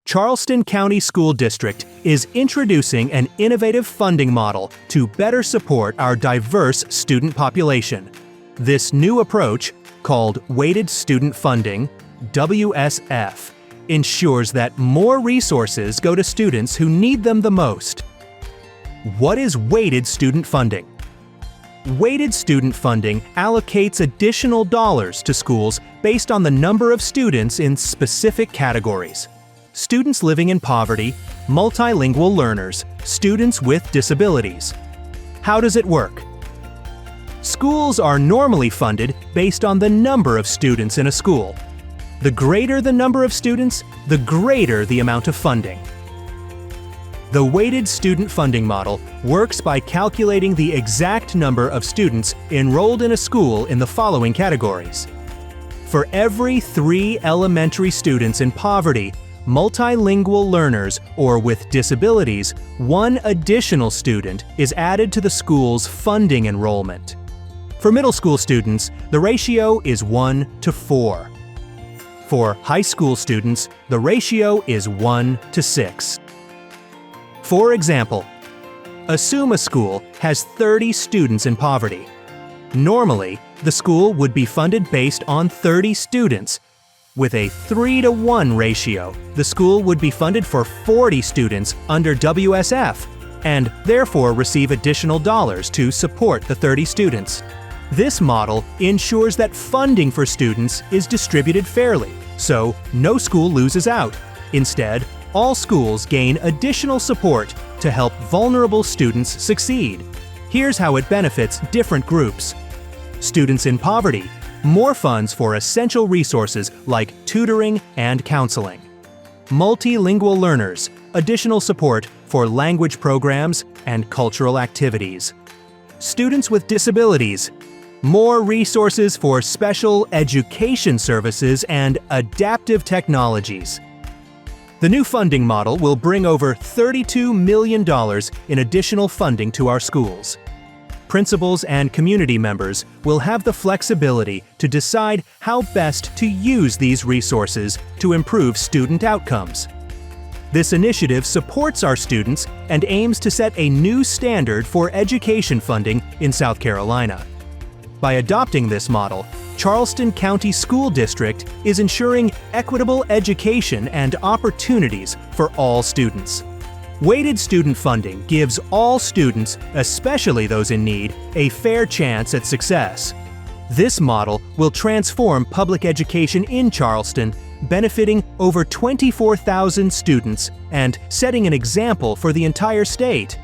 Charleston County School District is introducing an innovative funding model to better support our diverse student population. This new approach, called Weighted Student Funding, WSF, ensures that more resources go to students who need them the most. What is weighted student funding? Weighted student funding allocates additional dollars to schools based on the number of students in specific categories. Students living in poverty, multilingual learners, students with disabilities. How does it work? Schools are normally funded based on the number of students in a school. The greater the number of students, the greater the amount of funding. The weighted student funding model works by calculating the exact number of students enrolled in a school in the following categories. For every 3 elementary students in poverty, multilingual learners, or with disabilities, 1 additional student is added to the school's funding enrollment. For middle school students, the ratio is 1 to 4. For high school students, the ratio is 1 to 6. For example, assume a school has 30 students in poverty. Normally, the school would be funded based on 30 students. With a 3-to-1 ratio, the school would be funded for 40 students under WSF and therefore receive additional dollars to support the 30 students. This model ensures that funding for students is distributed fairly, so no school loses out. Instead, all schools gain additional support to help vulnerable students succeed. Here's how it benefits different groups. Students in poverty, more funds for essential resources like tutoring and counseling. Multilingual learners, additional support for language programs and cultural activities. Students with disabilities, more resources for special education services and adaptive technologies. The new funding model will bring over $32 million in additional funding to our schools. Principals and community members will have the flexibility to decide how best to use these resources to improve student outcomes. This initiative supports our students and aims to set a new standard for education funding in South Carolina. By adopting this model, Charleston County School District is ensuring equitable education and opportunities for all students. Weighted student funding gives all students, especially those in need, a fair chance at success. This model will transform public education in Charleston, benefiting over 24,000 students and setting an example for the entire state.